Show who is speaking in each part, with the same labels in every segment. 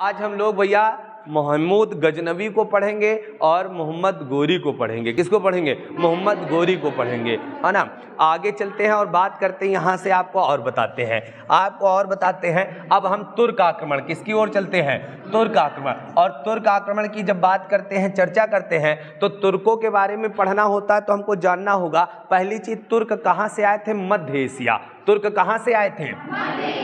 Speaker 1: आज हम लोग भैया महमूद गजनवी को पढ़ेंगे और मोहम्मद गोरी को पढ़ेंगे। किसको पढ़ेंगे? मोहम्मद गोरी को पढ़ेंगे, है ना। आगे चलते हैं और बात करते हैं, यहाँ से आपको और बताते हैं। अब हम तुर्क आक्रमण, किसकी ओर चलते हैं? तुर्क आक्रमण। और तुर्क आक्रमण की जब बात करते हैं, चर्चा करते हैं, तो तुर्कों के बारे में पढ़ना होता है तो हमको जानना होगा पहली चीज, तुर्क कहाँ से आए थे? मध्य एशिया। तुर्क कहाँ से आए थे?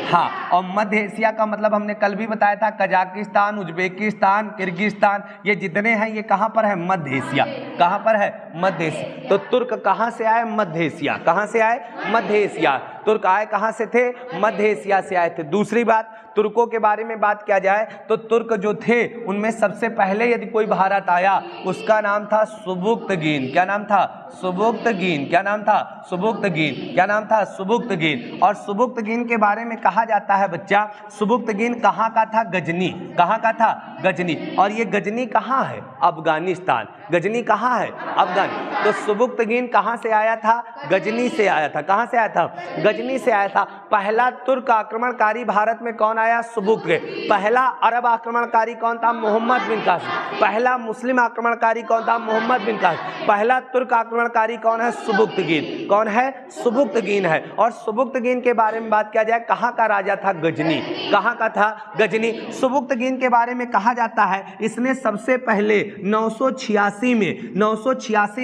Speaker 1: हाँ, और मध्य एशिया का मतलब हमने कल भी बताया था, कजाकिस्तान, उज्बेकिस्तान, किर्गिस्तान, ये जितने हैं ये कहाँ पर है? मध्य एशिया। कहाँ पर है? मध्य एशिया। तो तुर्क कहाँ से आए? मध्य एशिया। कहाँ से आए? मध्य एशिया। तुर्क आए कहाँ से थे? मध्य एशिया से आए थे। दूसरी बात, तुर्कों के बारे में बात किया जाए तो तुर्क जो थे उनमें सबसे पहले यदि कोई भारत आया उसका नाम था सुबुक्तगीन। क्या नाम था? सुबुक्तगीन। क्या नाम था? सुबुक्तगीन। क्या नाम था? सुबुक्तगीन। और सुबुक्तगीन के बारे में कहा जाता है बच्चा, सुबुक्तगीन कहाँ का था? गजनी। कहाँ का था? गजनी। और ये गजनी कहाँ है? अफगानिस्तान। गजनी कहाँ है? अफगान। तो सुबुक्तगीन कहाँ से आया था? गजनी से आया था। कहाँ से आया था? गजनी से आया था। पहला तुर्क आक्रमणकारी भारत में कौन आया? सुबुक्तगीन। पहला अरब आक्रमणकारी कौन था? मोहम्मद बिन कासिम। पहला मुस्लिम आक्रमणकारी कौन था? मोहम्मद बिन कासिम। पहला तुर्क आक्रमणकारी कौन है? सुबुक्तगीन। कौन है? सुबुक्तगीन है। और सुबुक्तगीन के बारे में बात किया जाए, कहाँ का राजा था? गजनी। कहाँ का था? गजनी। सुबुक्तगीन के बारे में कहा जाता है इसने सबसे पहले 986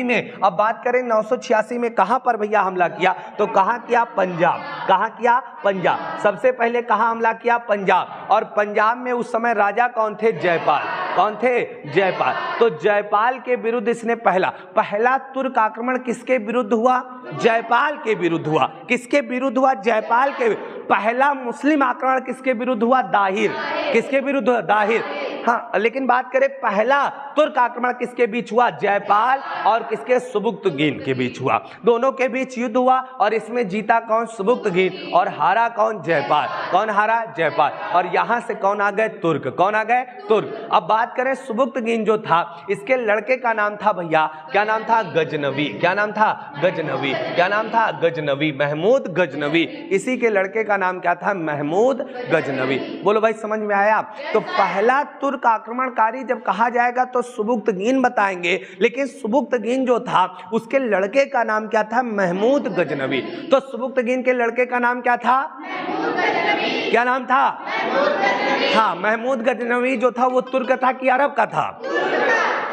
Speaker 1: में, अब बात करें 986 में कहाँ पर भैया हमला किया? तो कहाँ किया? पंजाब। कहाँ किया? पंजाब। सबसे पहले कहाँ हमला किया? पंजाब। और पंजाब में उस समय राजा कौन थे? जयपाल। कौन थे? जयपाल। तो जयपाल के विरुद्ध इसने पहला तुर्क आक्रमण किसके विरुद्ध हुआ? जयपाल के विरुद्ध हुआ। किसके विरुद्ध हुआ? जयपाल के। पहला मुस्लिम आक्रमण किसके विरुद्ध हुआ? दाहिर। किसके विरुद्ध हुआ? दाहिर। हाँ, लेकिन बात करें पहला तुर्क आक्रमण किसके बीच हुआ? जयपाल और किसके? सुबुक्तगीन के बीच हुआ। दोनों के बीच युद्ध हुआ और इसमें जीता कौन? सुबुक्तगीन। और हारा कौन? जयपाल। कौन हारा? जयपाल। और यहां से कौन आ गए? तुर्क। कौन आ गए? तुर्क। अब बात करें सुबुक्तगीन जो था, इसके लड़के का नाम था भैया, क्या नाम था? गजनवी। क्या नाम था? गजनवी। क्या नाम था? गजनवी। महमूद गजनवी। इसी के लड़के का नाम क्या था? महमूद गजनवी। बोलो भाई, समझ में आया? तो पहला तुर्क आक्रमणकारी जब कहा जाएगा तो सुबुक्तगीन बताएंगे, लेकिन सुबुक्तगीन जो था उसके लड़के का नाम क्या था? महमूद गजनवी। तो सुबुक्तगीन के लड़के का नाम क्या था? महमूद गजनवी। क्या नाम था? महमूद गजनवी। हाँ, महमूद गजनवी जो था वो तुर्क था कि अरब का था?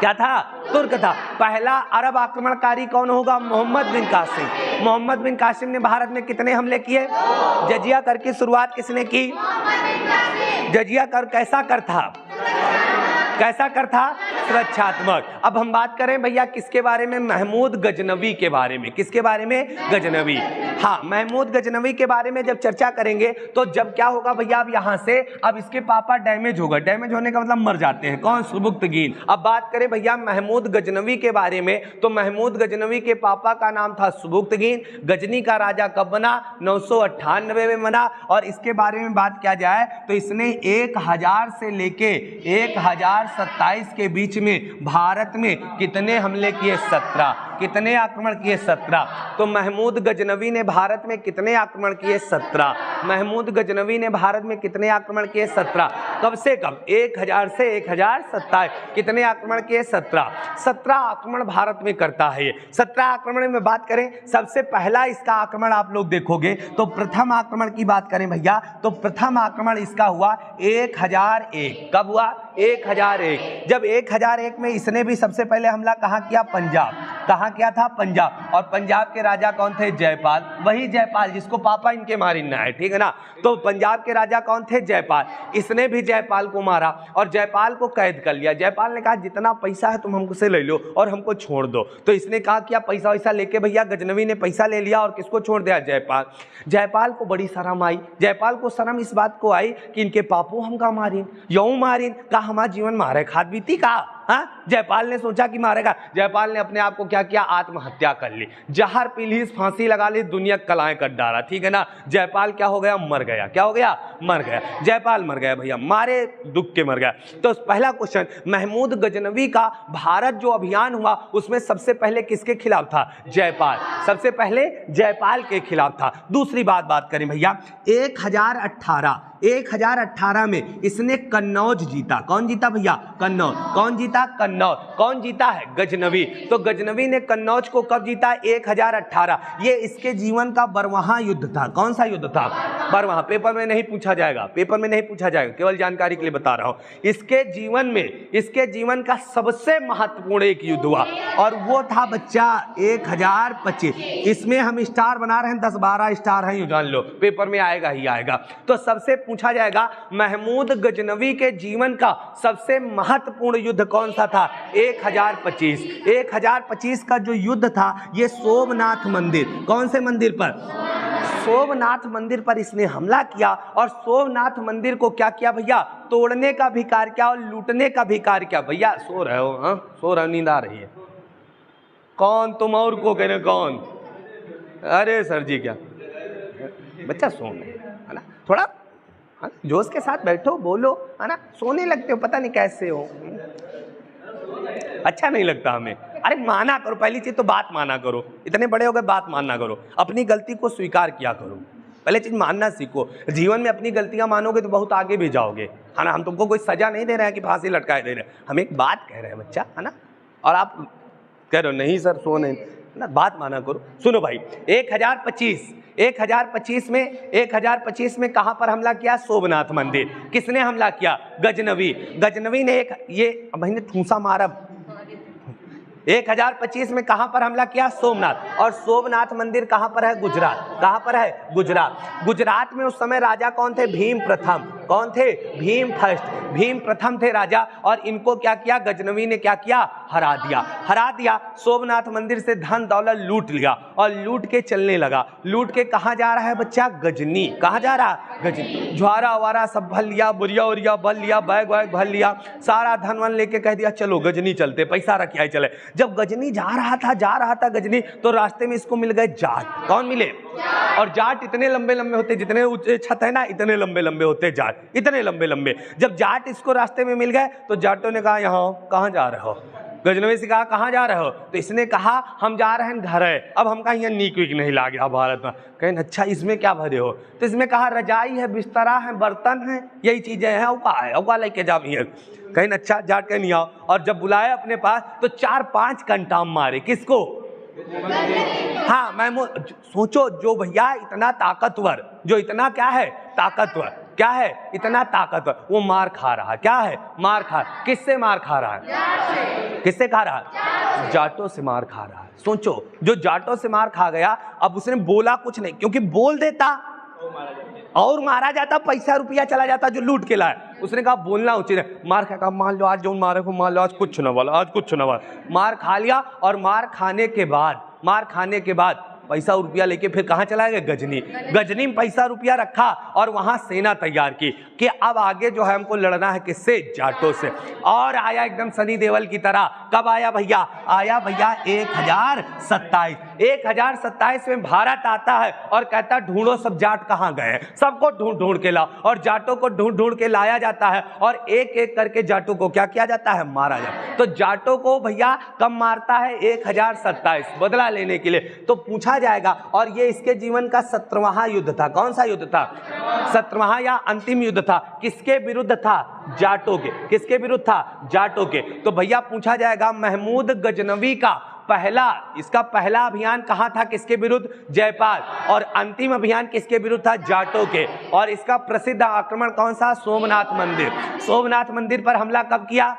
Speaker 1: क्या था? तुर्क था। पहला अरब आक्रमणकारी कौन होगा? मोहम्मद बिन कासिम। मोहम्मद बिन कासिम ने भारत में कितने हमले किए? जजिया कर की शुरुआत किसने की? जजिया कर कैसा कर था? कैसा कर था? सुरक्षात्मक। अब हम बात करें भैया किसके बारे में? महमूद गजनवी के बारे में। किसके बारे में? गजनवी। हाँ, महमूद गजनवी के बारे में जब चर्चा करेंगे तो जब क्या होगा भैया, अब यहाँ से अब इसके पापा डैमेज होगा। डैमेज होने का मतलब मर जाते हैं। कौन? सुबुक्तगीन। अब बात करें भैया महमूद गजनवी के बारे में, तो महमूद गजनवी के पापा का नाम था सुबुक्तगीन। गजनी का राजा कब बना? 998 में बना। और इसके बारे में बात किया जाए तो इसने 1000 से लेके 1027 के बीच में भारत में कितने हमले किए? 17। कितने आक्रमण किए? 17। तो महमूद गजनवी ने भारत में कितने आक्रमण किए? 17। महमूद गजनवी ने भारत में कितने आक्रमण किए? 17। कब से कब? 1000 से 1027। कितने आक्रमण किए? 17। 17 आक्रमण भारत में करता है ये। 17 आक्रमण में बात करें, सबसे पहला इसका आक्रमण आप लोग देखोगे तो प्रथम आक्रमण की बात करें भैया, तो प्रथम आक्रमण इसका हुआ 1001। कब हुआ? 1001। जब 1001 में इसने भी सबसे पहले हमला कहाँ किया? पंजाब। कहाँ किया था? पंजाब। और पंजाब के राजा कौन थे? जयपाल। वही जयपाल जिसको पापा इनके मारिना है, ठीक है ना। तो पंजाब के राजा कौन थे? जयपाल। इसने भी जयपाल को मारा और जयपाल को कैद कर लिया। जयपाल ने कहा जितना पैसा है तुम हमसे ले लो और हमको छोड़ दो। तो इसने कहा क्या, पैसा वैसा लेके भैया गजनवी ने पैसा ले लिया और किसको छोड़ दिया? जयपाल। जयपाल को बड़ी शर्म आई। जयपाल को शर्म इस बात को आई कि इनके पापू हमका मारिन, यूं मारिन का हमारा जीवन मारे खाद बीती का। हाँ, जयपाल ने सोचा कि मारेगा। जयपाल ने अपने आप को क्या किया? आत्महत्या कर ली। जहर पी ली, फांसी लगा ली, दुनिया कलाएं कर डाला, ठीक है ना। जयपाल क्या हो गया? मर गया। क्या हो गया? मर गया। जयपाल मर गया भैया, मारे दुख के मर गया। तो पहला क्वेश्चन, महमूद गजनवी का भारत जो अभियान हुआ उसमें सबसे पहले किसके खिलाफ था? जयपाल। सबसे पहले जयपाल के खिलाफ था। दूसरी बात करें भैया, 1018 1018 में इसने कन्नौज जीता। कौन जीता भैया? कन्नौज। कौन जीता? कन्नौज। कौन जीता है? गजनवी। तो गजनवी ने कन्नौज को कब जीता? 1018। ये इसके जीवन का बरवाहां युद्ध था। कौन सा युद्ध था? बरवाहां। पेपर में नहीं पूछा जाएगा, पेपर में नहीं पूछा जाएगा, केवल जानकारी के लिए बता रहा हूं। इसके जीवन में, इसके जीवन का सबसे महत्वपूर्ण एक युद्ध हुआ और वो था बच्चा 1025। इसमें हम स्टार बना रहे हैं, 10-12 स्टार हैं, जान लो, पेपर में आएगा ही आएगा। तो सबसे पूछा जाएगा महमूद गजनवी के जीवन का सबसे महत्वपूर्ण युद्ध कौन सा था? 1025। 1025 का जो युद्ध था ये सोमनाथ मंदिर, कौन से मंदिर पर? सोमनाथ मंदिर पर इसने हमला किया और सोमनाथ मंदिर को क्या किया भैया? तोड़ने का भी कार्य किया और लूटने का भी कार्य किया। भैया सो रहे हो? हाँ सो रहे हो, नींद आ रही है? कौन? तुम और को कह रहे कौन? अरे सर जी क्या बच्चा सोने है ना, थोड़ा जोश के साथ बैठो, बोलो, है ना। सोने लगते हो, पता नहीं कैसे हो, अच्छा नहीं लगता हमें। अरे माना करो, पहली चीज तो बात माना करो, इतने बड़े हो गए, बात मानना करो, अपनी गलती को स्वीकार किया करो, पहले चीज मानना सीखो। जीवन में अपनी गलतियां मानोगे तो बहुत आगे भी जाओगे, है ना। हम तुमको कोई सजा नहीं दे रहे हैं कि फांसी लटकाए दे रहे हैं, हम एक बात कह रहे हैं बच्चा, है ना। और आप कह रहे हो नहीं सर सो नहीं ना, बात माना करो। सुनो भाई, 1025 में कहां पर हमला किया? सोमनाथ मंदिर। किसने हमला किया? गजनवी। गजनवी ने ये मैंने ठूसा मारा। 1025 में कहां पर हमला किया? सोमनाथ। और सोमनाथ मंदिर कहां पर है? गुजरात। कहां पर है? गुजरात। गुजरात में उस समय राजा कौन थे? भीम प्रथम। कौन थे? भीम फर्स्ट, भीम प्रथम थे राजा। और इनको क्या किया? गजनवी ने क्या किया? हरा दिया। हरा दिया, सोमनाथ मंदिर से धन दौलत लूट लिया और लूट के चलने लगा। लूट के कहां जा रहा है बच्चा? गजनी। कहां जा रहा? गजनी। ज्वारा वारा सब भर लिया, बुरिया उरिया भर लिया, बैग वैग भर लिया, सारा धन वन लेके कह दिया चलो गजनी चलते, पैसा रखिए चले। जब गजनी जा रहा था गजनी, तो रास्ते में इसको मिल गए जाट। कौन मिले? और जाट इतने लंबे लंबे होते, जितने ऊंचे छत है ना, इतने लंबे लंबे होते जाट, इतने लंबे लंबे। जब जाट इसको रास्ते में मिल गए तो जाटों ने कहा यहाँ कहाँ जा रहे हो? गजनवी से कहा कहाँ जा रहे हो? तो इसने कहा हम जा रहे हैं घर है, अब हमका यहाँ नीक वीक नहीं ला गया भारत में। कहें अच्छा इसमें क्या भरे हो? तो इसमें कहा रजाई है, बिस्तरा है, बर्तन है, यही चीजें हैं, औका लेके जा भी है। कहीं अच्छा, जाट कहीं नहीं आओ। और जब बुलाया अपने पास तो 4-5 कंटाम मारे। किसको? हाँ, मैं सोचो, जो भैया इतना ताकतवर, जो इतना क्या है? ताकतवर, क्या है? इतना ताकतवर, वो मार खा रहा। क्या है? मार खा। किससे मार खा रहा है? किससे खा रहा है? जाटों से मार खा रहा है। सोचो, जो जाटों से मार खा गया, अब उसने बोला कुछ नहीं, क्योंकि बोल देता और मारा जाता, पैसा रुपया चला जाता जो लूट के लाए। उसने कहा बोलना उचित है। मार खा, कहा मान लो आज जो मारे को मान लो, आज कुछ न बोला, आज कुछ न बोला। मार खा लिया और मार खाने के बाद पैसा रुपया लेके फिर कहाँ चला गया? गजनी। गजनी में पैसा रुपया रखा और वहां सेना तैयार की कि अब आगे जो है हमको लड़ना है किससे? जाटों से। और आया एकदम सनी देओल की तरह। कब आया भैया? आया भैया 1027। 1027 में भारत आता है और कहता ढूंढो सब जाट कहाँ गए। सबको ढूंढ ढूंढ के लाओ, और जाटों को ढूंढ ढूंढ के लाया जाता है और एक एक करके जाटों को क्या किया जाता है? मारा जाता। तो जाटों को भैया कब मारता है? 1027, बदला लेने के लिए। तो पूछा जाएगा, और ये इसके जीवन का 17वां युद्ध था। कौन सा युद्ध था? 17वां या अंतिम युद्ध था। किसके विरुद्ध था? जाटों के। किसके विरुद्ध था? जाटों के। तो भैया पूछा जाएगा महमूद गजनवी का इसका पहला अभियान कहां था? किसके विरुद्ध? जयपाल। और अंतिम अभियान किसके विरुद्ध था? जाटों के। और इसका प्रसिद्ध आक्रमण कौन सा? सोमनाथ मंदिर। सोमनाथ मंदिर पर हमला कब किया?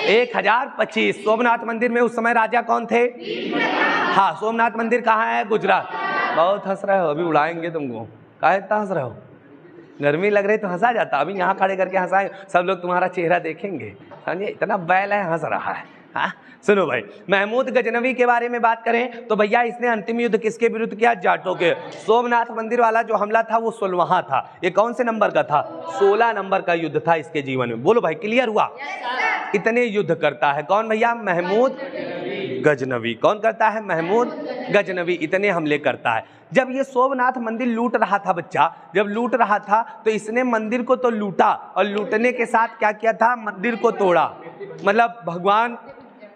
Speaker 1: 1025। सोमनाथ मंदिर में उस समय राजा कौन थे? हाँ, सोमनाथ मंदिर कहाँ है? गुजरात। बहुत हंस रहे हो, अभी उड़ाएंगे तुमको। काहे इतना हंस रहे हो? गर्मी लग रही तो हंसा जाता, अभी यहाँ खड़े करके हंसाए, सब लोग तुम्हारा चेहरा देखेंगे। समझे? इतना बैल है, हंस रहा है। हाँ सुनो भाई, महमूद गजनवी के बारे में बात करें तो भैया इसने अंतिम युद्ध किसके विरुद्ध किया? जाटों के। सोमनाथ मंदिर वाला जो हमला था वो 16वां था। ये कौन से नंबर का था? 16 नंबर का युद्ध था इसके जीवन में। बोलो भाई, क्लियर हुआ? इतने युद्ध करता है कौन भैया? महमूद गजनवी। कौन करता है? महमूद गजनवी। इतने हमले करता है। जब ये सोमनाथ मंदिर लूट रहा था बच्चा, जब लूट रहा था तो इसने मंदिर को तो लूटा और लूटने के साथ क्या किया था? मंदिर को तोड़ा। मतलब भगवान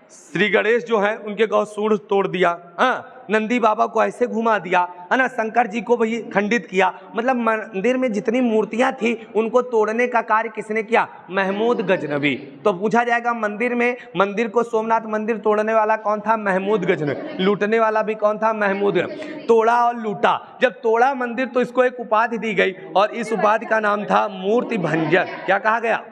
Speaker 1: श्री गणेश जो है उनके गौ सूंड तोड़ दिया। हाँ, नंदी बाबा को ऐसे घुमा दिया, है ना, शंकर जी को भी खंडित किया। मतलब मंदिर में जितनी मूर्तियां थी उनको तोड़ने का कार्य किसने किया? महमूद गजनवी। तो पूछा जाएगा मंदिर को सोमनाथ मंदिर तोड़ने वाला कौन था? महमूद गजनवी। लूटने वाला भी कौन था? महमूद। तोड़ा और लूटा, जब तोड़ा मंदिर तो इसको एक उपाधि दी गई और इस उपाधि का नाम था मूर्ति भंजक। क्या कहा गया?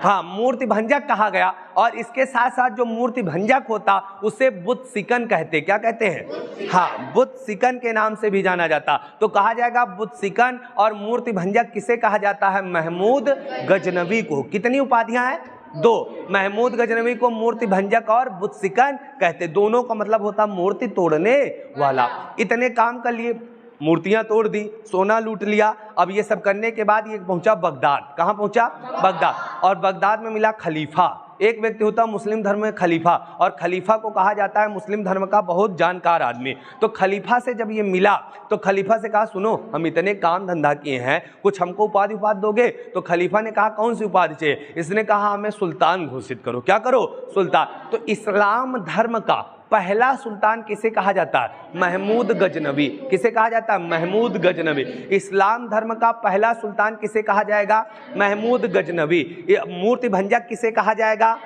Speaker 1: हाँ, मूर्ति भंजक कहा गया। और इसके साथ साथ जो मूर्ति भंजक होता उसे बुत सिकन कहते। क्या कहते हैं? हाँ, बुत सिकन के नाम से भी जाना जाता। तो कहा जाएगा बुत सिकन और मूर्ति भंजक किसे कहा जाता है? महमूद गजनवी को। कितनी उपाधियां हैं? 2। महमूद गजनवी को मूर्ति भंजक और बुत सिकन कहते। दोनों का मतलब होता मूर्ति तोड़ने वाला। इतने काम कर लिए, मूर्तियां तोड़ दी, सोना लूट लिया। अब ये सब करने के बाद ये पहुंचा बगदाद। कहाँ पहुंचा? बगदाद। और बगदाद में मिला खलीफा। एक व्यक्ति होता मुस्लिम धर्म में खलीफा, और खलीफा को कहा जाता है मुस्लिम धर्म का बहुत जानकार आदमी। तो खलीफा से जब ये मिला तो खलीफा से कहा, सुनो हम इतने काम धंधा किए हैं, कुछ हमको उपाधि दोगे? तो खलीफा ने कहा, कौन सी उपाधि चाहिए? इसने कहा, हमें सुल्तान घोषित करो। क्या करो? सुल्तान। तो इस्लाम धर्म का पहला सुल्तान किसे कहा जाता है? महमूद गजनवी। किसे कहा जाता है? महमूद गजनवी। इस्लाम धर्म का पहला सुल्तान किसे कहा जाएगा? महमूद गजनवी। मूर्ति भंजक किसे कहा जाएगा?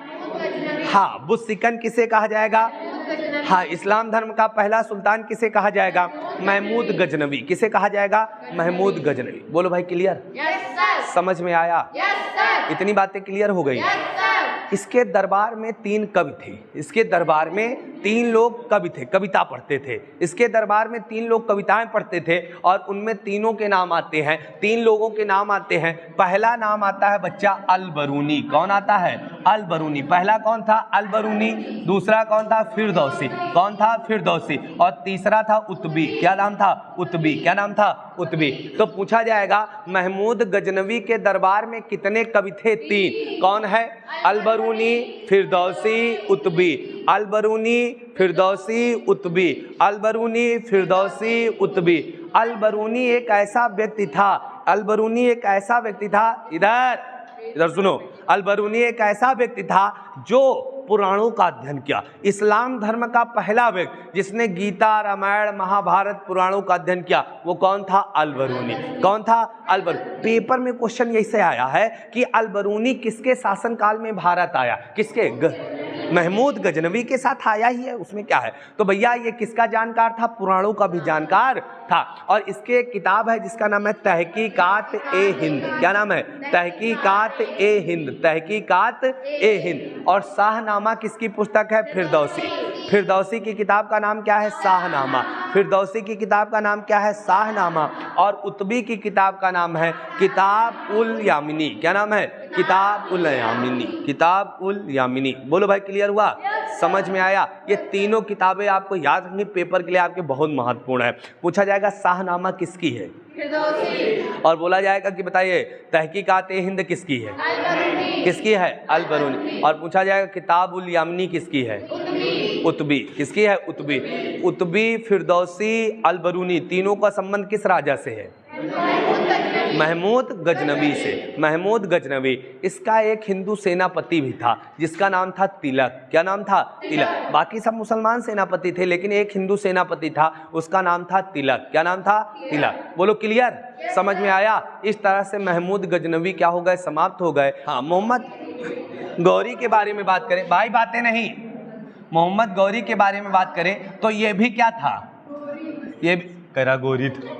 Speaker 1: हाँ, बुत सिकन किसे कहा जाएगा? हाँ, इस्लाम धर्म का पहला सुल्तान किसे कहा जाएगा? महमूद गजनवी। किसे कहा जाएगा? महमूद गजनवी। बोलो भाई, क्लियर? समझ में आया? इतनी बातें क्लियर हो गई? इसके दरबार में 3 कवि थे। इसके दरबार में 3 लोग कवि थे, कविता पढ़ते थे। इसके दरबार में 3 लोग कविताएं पढ़ते थे और उनमें तीनों के नाम आते हैं। 3 लोगों के नाम आते हैं। पहला नाम आता है बच्चा अल-बरूनी। कौन आता है? अल-बरूनी। पहला कौन था? अल-बरूनी। दूसरा कौन था? फिरदौसी। कौन था? फिरदौसी। और तीसरा था उतबी। क्या नाम था? उतबी। क्या नाम था? उतबी। तो पूछा जाएगा महमूद गजनवी के दरबार में कितने कवि थे? 3। कौन है? अल-बरूनी, फिरदौसी, उतबी। अल-बरूनी, फिरदौसी, उतबी। अल-बरूनी, फिरदौसी, उतबी। अल-बरूनी एक ऐसा व्यक्ति था, अल-बरूनी एक ऐसा व्यक्ति था, इधर सुनो, अल-बरूनी एक ऐसा व्यक्ति था जो पुराणों का अध्ययन किया। इस्लाम धर्म का पहला व्यक्ति जिसने गीता, रामायण, महाभारत, पुराणों का अध्ययन किया, वो कौन था? अल-बरूनी। कौन था? अल-बरूनी। पेपर में क्वेश्चन ऐसे आया है कि अल-बरूनी किसके शासनकाल में भारत आया? किसके? महमूद गजनवी के साथ आया ही है, उसमें क्या है? तो भैया ये किसका जानकार था? पुराणों का भी जानकार था। और इसके एक किताब है जिसका नाम है तहकीकात-ए-हिंद। क्या नाम है? तहकीकात-ए-हिंद। तहकीकात-ए-हिंद। और शाहनामा किसकी पुस्तक है? फिरदौसी। फिरदौसी की किताब का नाम क्या है? शाहनामा। फिरदौसी की किताब का नाम क्या है? शाहनामा। और उतबी की किताब का नाम है किताब-उल-यामिनी। क्या नाम है? किताब-उल-यामिनी। किताब-उल-यामिनी। बोलो भाई, क्लियर हुआ? समझ में आया? ये तीनों किताबें आपको याद रखनी, पेपर के लिए आपके बहुत महत्वपूर्ण है। पूछा जाएगा शाहनामा किसकी है? फिरदौसी। और बोला जाएगा कि बताइए तहकीकात-ए-हिंद किसकी है? अल-बरूनी। किसकी है? अल-बरूनी। और पूछा जाएगा किताब-उल-यामिनी किसकी है? उतबी। किसकी है? उतबी। उतबी, फिरदौसी, अल-बरूनी, तीनों का संबंध किस राजा से है? महमूद गजनवी से। महमूद गजनवी। इसका एक हिंदू सेनापति भी था जिसका नाम था तिलक। क्या नाम था? तिलक। बाकी सब मुसलमान सेनापति थे लेकिन एक हिंदू सेनापति था, उसका नाम था तिलक। क्या नाम था? तिलक। बोलो क्लियर? समझ में आया? इस तरह से महमूद गजनवी क्या हो गए? समाप्त हो गए। हाँ, मोहम्मद गौरी के बारे में बात करें भाई, बातें नहीं, मोहम्मद गौरी के बारे में बात करें तो ये भी क्या था? ये भी करा गौरी था।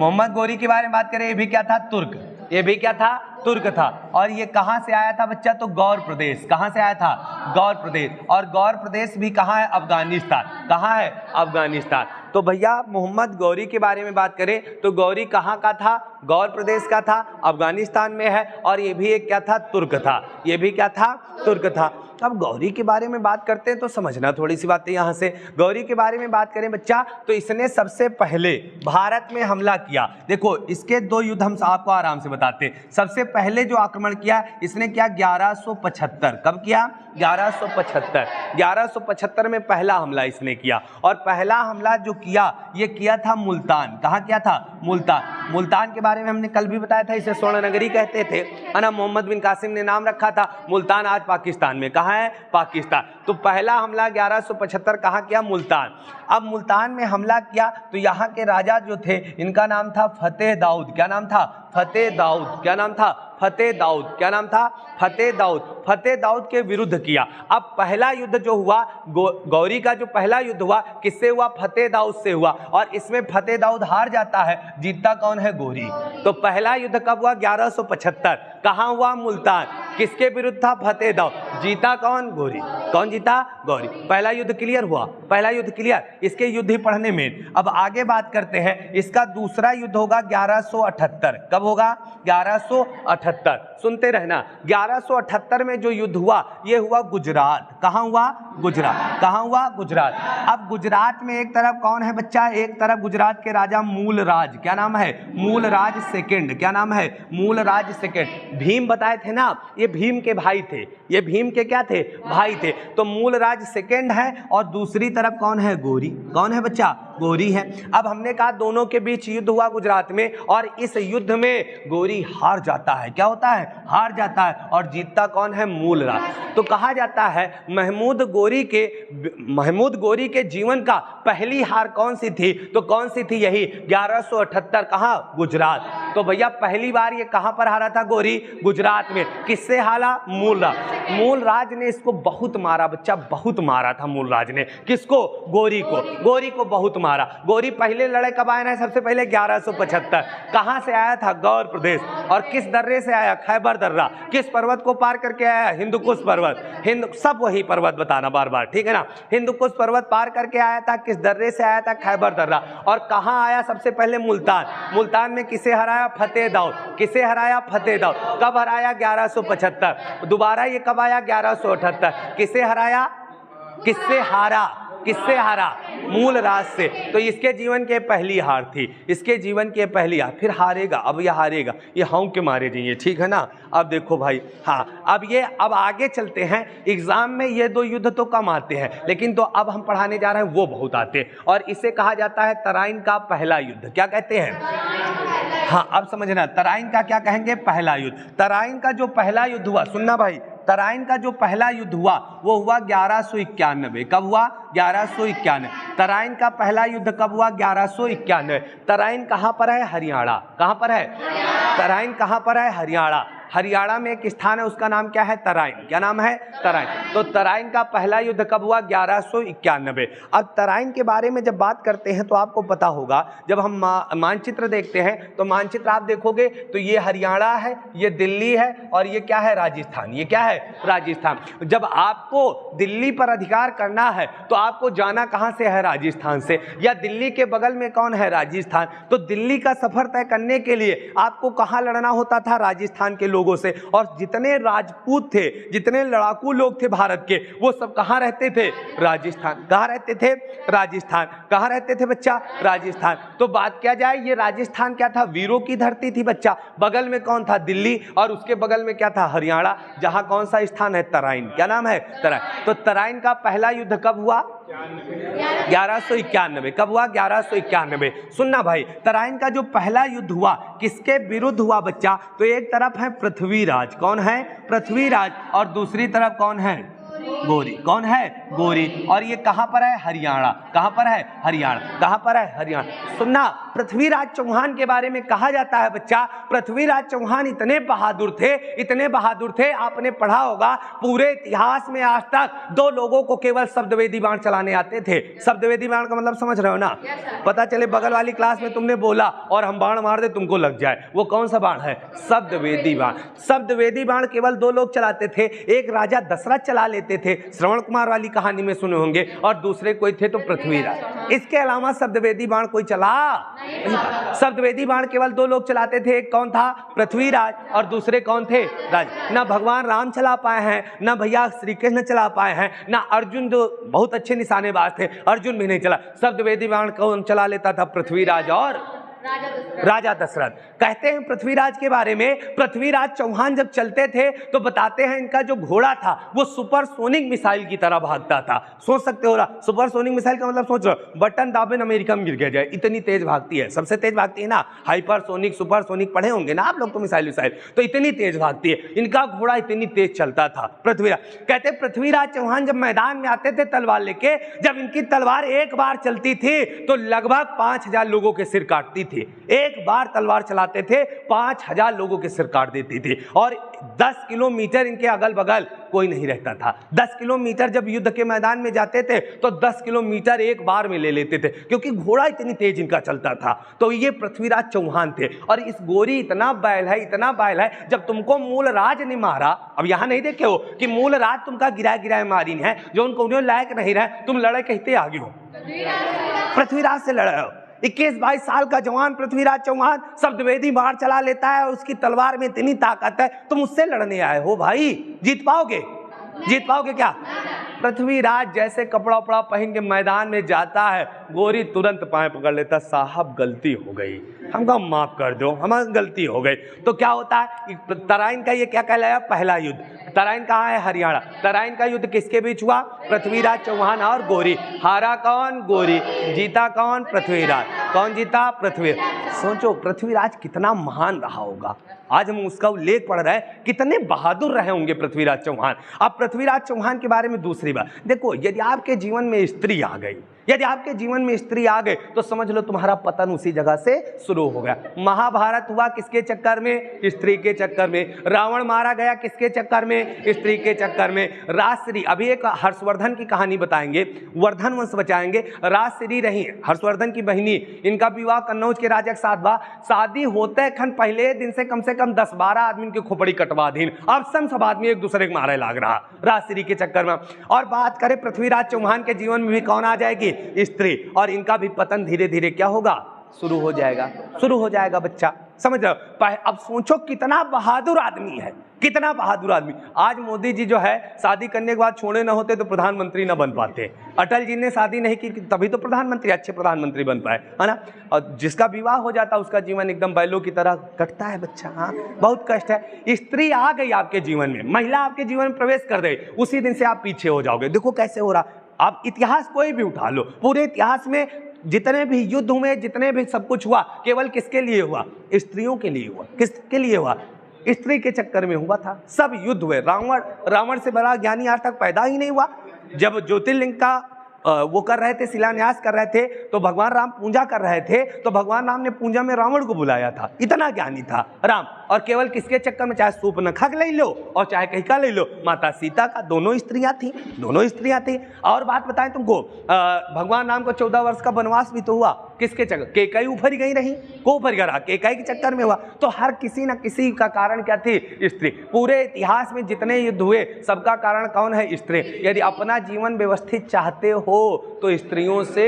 Speaker 1: मोहम्मद गौरी के बारे में बात करें, ये भी क्या था? तुर्क। ये भी क्या था? तुर्क था। और ये कहाँ से आया था बच्चा? तो गौर प्रदेश। कहाँ से आया था? गौर प्रदेश। और गौर प्रदेश भी कहाँ है? अफगानिस्तान। कहाँ है? अफगानिस्तान। तो भैया मोहम्मद गौरी के बारे में बात करें तो गौरी कहाँ का था? गौर प्रदेश का था, अफगानिस्तान में है। और ये भी एक क्या था? तुर्क था। ये भी क्या था? तुर्क था। अब गौरी के बारे में बात करते हैं तो समझना थोड़ी सी बातें यहाँ से। गौरी के बारे में बात करें बच्चा तो इसने सबसे पहले भारत में हमला किया। देखो इसके 2 युद्ध हम आपको आराम से बताते हैं। सबसे पहले जो आक्रमण किया इसने किया 1175। कब किया? 1175। 1175 में पहला हमला इसने किया। और पहला हमला जो किया ये किया था मुल्तान। कहाँ किया था? मुल्तान। मुल्तान के बारे में हमने कल भी बताया था, इसे स्वर्ण नगरी कहते थे। है ना, मोहम्मद बिन कासिम ने नाम रखा था। मुल्तान आज पाकिस्तान में, कहाँ है? पाकिस्तान। तो पहला हमला 1175 कहाँ किया? मुल्तान। अब मुल्तान में हमला किया तो यहाँ के राजा जो थे इनका नाम था फतेह दाऊद। क्या नाम था? फतेह दाऊद। क्या नाम था? फतेह दाऊद। क्या नाम था? फतेह दाऊद। फतेह दाऊद के विरुद्ध किया। अब पहला युद्ध जो हुआ गौरी का, जो पहला युद्ध हुआ किससे हुआ? फतेह दाऊद से हुआ। और इसमें फतेह दाऊद हार जाता है, जीतता कौन है? गौरी। तो पहला युद्ध कब हुआ? 1175। कहाँ हुआ? मुल्तान। किसके विरुद्ध था? फतेह दाऊद। जीता कौन? गौरी। कौन जीता? गौरी। पहला युद्ध क्लियर हुआ, पहला युद्ध क्लियर। इसके युद्ध ही पढ़ने में। अब आगे बात करते हैं, इसका दूसरा युद्ध होगा 1178। कब होगा? 1178। सुनते रहना। 1178 में जो युद्ध हुआ ये हुआ गुजरात। कहाँ हुआ? गुजरात। कहाँ हुआ? गुजरात। अब गुजरात में एक तरफ कौन है बच्चा? एक तरफ गुजरात के राजा मूलराज। क्या नाम है? मूलराज सेकंड। क्या नाम है? मूलराज सेकंड। भीम बताए थे ना, ये भीम के भाई थे, ये भीम के क्या थे? भाई थे। तो मूलराज सेकंड है और दूसरी तरफ कौन है? गौरी। कौन है बच्चा? गौरी है। अब हमने कहा दोनों के बीच युद्ध हुआ गुजरात में और इस युद्ध में गौरी हार जाता है। क्या होता है? हार जाता है। और जीतता कौन है? मूलराज। तो कहा जाता है महमूद गौरी के जीवन का पहली हार कौन सी थी? तो कौन सी थी? यही 1178। कहाँ? गुजरात। तो भैया पहली बार ये कहां पर हारा था? गौरी। गुजरात में। किससे हारा? मूलराज। मूलराज ने इसको बहुत मारा बच्चा, बहुत मारा था मूलराज ने। किसको? गौरी को। गौरी को बहुत मारा। गौरी पहले लड़ाई कब आया है? सबसे पहले 1175। कहां से आया था? गौर प्रदेश। और किस दर्रे से आया? खैबर दर्रा। किस पर्वत को पार करके आया? हिंदुकुश पर्वत। सब वही पर्वत बताना बार बार, ठीक है ना। हिंदुकुश पर्वत पार करके आया था। किस दर्रे से आया था? खैबर दर्रा। और कहां आया? सबसे पहले मुल्तान। मुल्तान में किसे हराया? फतेह दाऊद। किसे हराया? फतेह दाऊद। कब हराया? 1175। दोबारा ये कब आया? 1178। किसे हराया? किससे हारा? किससे हारा? मूलराज से। तो इसके जीवन के पहली हार थी, इसके जीवन के पहली हार। फिर हारेगा, अब ये हारेगा, ये हाँव के मारे जाइए, ठीक है ना। अब देखो भाई, हाँ अब आगे चलते हैं। एग्जाम में ये दो युद्ध तो कम आते हैं, लेकिन तो अब हम पढ़ाने जा रहे हैं वो बहुत आते हैं। और इसे कहा जाता है तराइन का पहला युद्ध। क्या कहते हैं? हाँ, अब समझना, तराइन का क्या कहेंगे? पहला युद्ध। तराइन का जो पहला युद्ध हुआ, सुनना भाई, तराइन का जो पहला युद्ध हुआ वो हुआ 1191। कब हुआ? 1191। तराइन का पहला युद्ध कब हुआ? 1191। तराइन कहाँ पर है? हरियाणा। कहाँ पर है? तराइन कहाँ पर है? हरियाणा। हरियाणा में एक स्थान है, उसका नाम क्या है? तराइन। क्या नाम है? तराइन। तो तराइन का पहला युद्ध कब हुआ? 1191। अब तराइन के बारे में जब बात करते हैं तो आपको पता होगा, जब हम मानचित्र देखते हैं तो मानचित्र आप देखोगे तो ये हरियाणा है, ये दिल्ली है और ये क्या है? राजस्थान। ये क्या है? राजस्थान। जब आपको दिल्ली पर अधिकार करना है तो आपको जाना कहाँ से है? राजस्थान से। या दिल्ली के बगल में कौन है? राजस्थान। तो दिल्ली का सफर तय करने के लिए आपको कहाँ लड़ना होता था? राजस्थान के लोगों से। और जितने राजपूत थे, जितने लड़ाकू लोग थे भारत के, वो सब कहाँ रहते थे? राजस्थान। कहाँ रहते थे? राजस्थान। कहाँ रहते थे बच्चा? राजस्थान। तो बात क्या जाए, ये राजस्थान क्या था? वीरों की धरती थी बच्चा। बगल में कौन था? दिल्ली। और उसके बगल में क्या था? हरियाणा, जहां कौन सा स्थान है? तराइन। क्या नाम है? तराइन। तो तराइन का पहला युद्ध कब हुआ? 1191। कब हुआ? 1191। सुनना भाई, तराइन का जो पहला युद्ध हुआ किसके विरुद्ध हुआ बच्चा? तो एक तरफ है पृथ्वीराज। कौन है? पृथ्वीराज। और दूसरी तरफ कौन है? गौरी। कौन है? गौरी। और ये कहां पर है? हरियाणा। कहां पर है? हरियाणा। कहां पर है? हरियाणा। सुनना, पृथ्वीराज चौहान के बारे में कहा जाता है बच्चा, पृथ्वीराज चौहान इतने बहादुर थे, इतने बहादुर थे, आपने पढ़ा होगा पूरे इतिहास में आज तक दो लोगों को केवल शब्दवेदी बाण चलाने आते थे। शब्दवेदी बाण का मतलब समझ रहे हो ना? पता चले बगल वाली क्लास में तुमने बोला और हम बाण मार दे तुमको लग जाए, वो कौन सा बाण है? शब्दवेदी बाण। शब्दवेदी बाण केवल दो लोग चलाते थे। एक राजा दशरथ चला लेते थे, श्रवण कुमार वाली कहानी में सुने होंगे, और दूसरे कोई थे तो पृथ्वीराज। इसके अलावा शब्दवेदी बाण कोई चला नहीं। शब्दवेदी बाण केवल दो लोग चलाते थे। एक कौन था? पृथ्वीराज। और दूसरे कौन थे? राज। ना भगवान राम चला पाए हैं, ना भैया श्री कृष्ण चला पाए हैं, ना अर्जुन जो बहुत अच्छे निशानेबाज थे, अर्जुन भी नहीं चला। शब्दवेदी बाण कौन चला लेता था? पृथ्वीराज और राजा दशरथ। कहते हैं पृथ्वीराज के बारे में, पृथ्वीराज चौहान जब चलते थे तो बताते हैं इनका जो घोड़ा था वो सुपरसोनिक मिसाइल की तरह भागता था। सोच सकते हो रहा सुपरसोनिक मिसाइल का मतलब, सोच रहे बटन दाबे अमेरिका में गिर गया जाए, इतनी तेज भागती है, सबसे तेज भागती है ना, हाइपरसोनिक सुपरसोनिक पढ़े होंगे ना आप लोग तो, मिसाइल तो इतनी तेज भागती है, इनका घोड़ा इतनी तेज चलता था पृथ्वीराज। कहते पृथ्वीराज चौहान जब मैदान में आते थे तलवार लेके, जब इनकी तलवार एक बार चलती थी तो लगभग 5000 लोगों के सिर काटती थी। एक बार तलवार चलाते थे 5000 लोगों के सिर काट देती थी। और 10 किलोमीटर इनके अगल बगल कोई नहीं रहता था। 10 किलोमीटर जब युद्ध के मैदान में जाते थे तो 10 किलोमीटर एक बार में ले लेते थे, क्योंकि घोड़ा इतनी तेज इनका चलता था। तो ये पृथ्वीराज चौहान थे। और इस गोरी इतना बैल है, इतना बैल है, जब तुमको मूल राज ने मारा, अब यहां नहीं देखे हो कि मूल राज तुमका गिराए मारी है, जो उनको लायक नहीं रहे, तुम लड़े कहते आगे हो, पृथ्वीराज से लड़े हो। 21-22 साल का जवान पृथ्वीराज चौहान शब्दवेदी मार चला लेता है और उसकी तलवार में इतनी ताकत है, तुम उससे लड़ने आए हो भाई, जीत पाओगे? जीत पाओगे क्या? पृथ्वीराज जैसे कपड़ा उपड़ा पहन के मैदान में जाता है, गोरी तुरंत पाए पकड़ लेता, साहब गलती हो गई, हमको माफ कर दो, हमारी गलती हो गई। तो क्या होता है, तराइन का ये क्या कहलाया, पहला युद्ध। तराइन कहाँ है, हरियाणा। तराइन का युद्ध किसके बीच हुआ, पृथ्वीराज चौहान और गोरी। हारा कौन, गोरी। जीता कौन, पृथ्वीराज। कौन जीता, पृथ्वीराज। सोचो पृथ्वीराज कितना महान रहा होगा, आज हम उसका उल्लेख पढ़ रहे हैं, कितने बहादुर रहे होंगे पृथ्वीराज चौहान। अब पृथ्वीराज चौहान के बारे में दूसरी बात देखो, यदि आपके जीवन में स्त्री आ गई, यदि आपके जीवन में स्त्री आ गई तो समझ लो तुम्हारा पतन उसी जगह से शुरू हो गया। महाभारत हुआ किसके चक्कर में, स्त्री के चक्कर में। रावण मारा गया किसके चक्कर में, स्त्री के चक्कर में। राजश्री, अभी एक हर्षवर्धन की कहानी बताएंगे, वर्धन वंश बचाएंगे। राजश्री रही हर्षवर्धन की बहिनी, इनका विवाह कन्नौज के राजा के साथ हुआ। शादी होते खन पहले दिन से कम 10-12 आदमी की खोपड़ी कटवा दी। अब सब आदमी एक दूसरे को मारे लाग रहा राजश्री के चक्कर में। और बात करें पृथ्वीराज चौहान के जीवन में भी कौन आ जाएगी, स्त्री, और इनका भी पतन धीरे धीरे क्या होगा, शुरू हो जाएगा, शुरू हो जाएगा बच्चा, समझ रहे हो। अब सोचो कितना बहादुर आदमी है, कितना बहादुर आदमी। आज मोदी जी जो है शादी करने के बाद छोड़े ना होते तो प्रधानमंत्री ना बन पाते। अटल जी ने शादी नहीं की तभी तो प्रधानमंत्री, अच्छे प्रधानमंत्री बन पाए, है ना। और जिसका विवाह हो जाता उसका जीवन एकदम बैलों की तरह कटता है बच्चा, हाँ बहुत कष्ट है। स्त्री आ गई आपके जीवन में, महिला आपके जीवन में प्रवेश कर गई, उसी दिन से आप पीछे हो जाओगे। देखो कैसे हो रहा। आप इतिहास कोई भी उठा लो, पूरे इतिहास में जितने भी युद्ध हुए, जितने भी सब कुछ हुआ, केवल किसके लिए हुआ, स्त्रियों के लिए हुआ। किसके लिए हुआ, स्त्री के चक्कर में हुआ था। सब युद्ध हुए। रावण से बड़ा ज्ञानी आज तक पैदा ही नहीं हुआ। जब ज्योतिर्लिंग का वो कर रहे थे, शिलान्यास कर रहे थे, तो भगवान राम पूजा कर रहे थे, तो भगवान राम ने पूजा में रावण को बुलाया था। इतना ज्ञानी था राम। और केवल किसके चक्कर में, चाहे सूर्पनखा ले लो और चाहे कैका ले लो, माता सीता का, दोनों स्त्रियां थी, दोनों स्त्रियां थी। और बात बताएं तुमको, भगवान राम को 14 वर्ष का वनवास भी तो हुआ किसके चक्कर, केकई ऊपर गई रही, को ऊपर गया, केकई के चक्कर में हुआ। तो हर किसी न किसी का कारण क्या थी, स्त्री। पूरे इतिहास में जितने युद्ध हुए सबका कारण कौन है, स्त्री। यदि अपना जीवन व्यवस्थित चाहते हो तो स्त्रियों से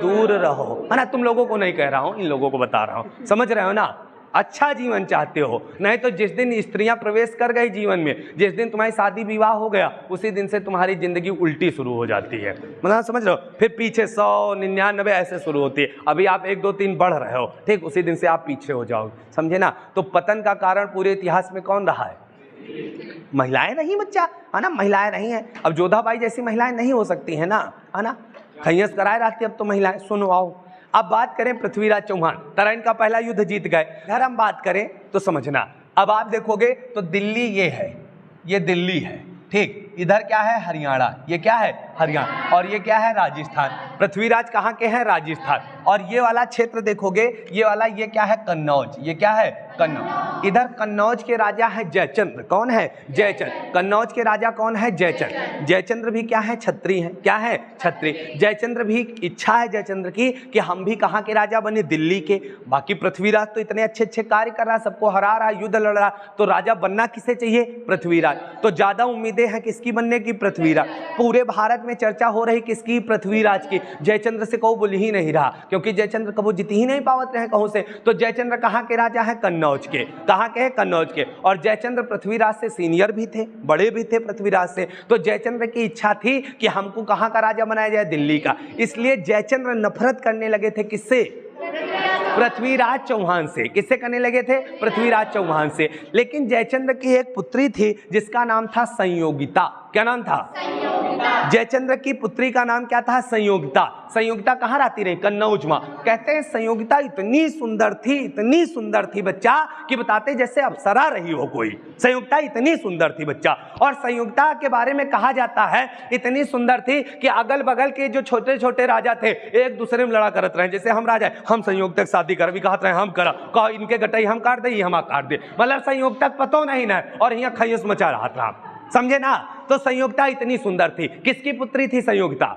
Speaker 1: दूर रहो, है ना। तुम लोगों को नहीं कह रहा हूं, इन लोगों को बता रहा हूं, समझ रहे हो ना। अच्छा जीवन चाहते हो, नहीं तो जिस दिन स्त्रियां प्रवेश कर गई जीवन में, जिस दिन तुम्हारी शादी विवाह हो गया, उसी दिन से तुम्हारी जिंदगी उल्टी शुरू हो जाती है, मतलब समझ लो। फिर पीछे 100, 99 ऐसे शुरू होती है। अभी आप 1, 2, 3 बढ़ रहे हो, ठीक, उसी दिन से आप पीछे हो जाओगे, समझे ना। तो पतन का कारण पूरे इतिहास में कौन रहा है, महिलाएं नहीं बच्चा, है ना, महिलाएं नहीं है। अब जोधाबाई जैसी महिलाएं नहीं हो सकती है ना, है ना, खैयस कराए रहती अब तो महिलाएं। सुनो आओ, अब बात करें पृथ्वीराज चौहान, तराइन का पहला युद्ध जीत गए। इधर हम बात करें तो समझना, अब आप देखोगे तो दिल्ली ये है, ये दिल्ली है, ठीक। इधर क्या है, हरियाणा, ये क्या है, हरियाणा, और ये क्या है, राजस्थान। पृथ्वीराज कहाँ के हैं, राजस्थान। और ये वाला क्षेत्र देखोगे, ये वाला, ये क्या है, कन्नौज, ये क्या है, कन्नौज। इधर कन्नौज के राजा है जयचंद्र, कौन है, जयचंद्र। कन्नौज के राजा कौन है, जयचंद्र। जयचंद्र भी क्या है, छत्री है, क्या है, छत्री। जयचंद्र भी इच्छा है जयचंद्र की कि हम भी कहाँ के राजा बने, दिल्ली के। बाकी पृथ्वीराज तो इतने अच्छे अच्छे कार्य कर रहा, सबको हरा रहा, युद्ध लड़ रहा, तो राजा बनना किसे चाहिए, पृथ्वीराज। तो ज्यादा उम्मीदें हैं किसकी बनने की, पृथ्वीराज। पूरे भारत में चर्चा हो रही किसकी, पृथ्वीराज की। जयचंद्र से कहो बोल ही नहीं रहा, क्योंकि जयचंद्र कबो जीत ही नहीं पावत रहे कहूं से। तो जयचंद्र कहाँ के राजा है, कन्नौज के। कहाँ के हैं, कन्नौज के। और जयचंद्र पृथ्वीराज से सीनियर भी थे, बड़े भी थे पृथ्वीराज से। तो जयचंद्र की इच्छा थी कि हमको कहाँ का राजा बनाया जाए, दिल्ली का। इसलिए जयचंद्र नफरत करने लगे थे किससे, पृथ्वीराज चौहान से। किससे करने लगे थे? पृथ्वीराज चौहान से। लेकिन जयचंद्र की एक पुत्री थी जिसका नाम था संयोगिता। क्या नाम था? जयचंद्र की पुत्री का नाम क्या था? संयोगिता। संयोगिता कहाँ रहती रही? कन्नौज में। कहते हैं संयोगिता इतनी सुंदर थी बच्चा कि बताते जैसे अप्सरा रही हो कोई। संयोगिता इतनी सुंदर थी बच्चा। और संयोगिता के बारे में कहा जाता है इतनी सुंदर थी कि अगल बगल के जो छोटे छोटे राजा थे एक दूसरे में लड़ा करत रहे। जैसे हम राजा, हम संयोगिता शादी कर भी कहते रहे, हम करा कहो इनके गटाई हम काट दे, हम काट दे, मतलब संयोगिता पतो नहीं ना। और यहाँ खैस मचा रहा था, समझे ना। तो संयोगिता इतनी सुंदर थी। किसकी पुत्री थी संयोगिता?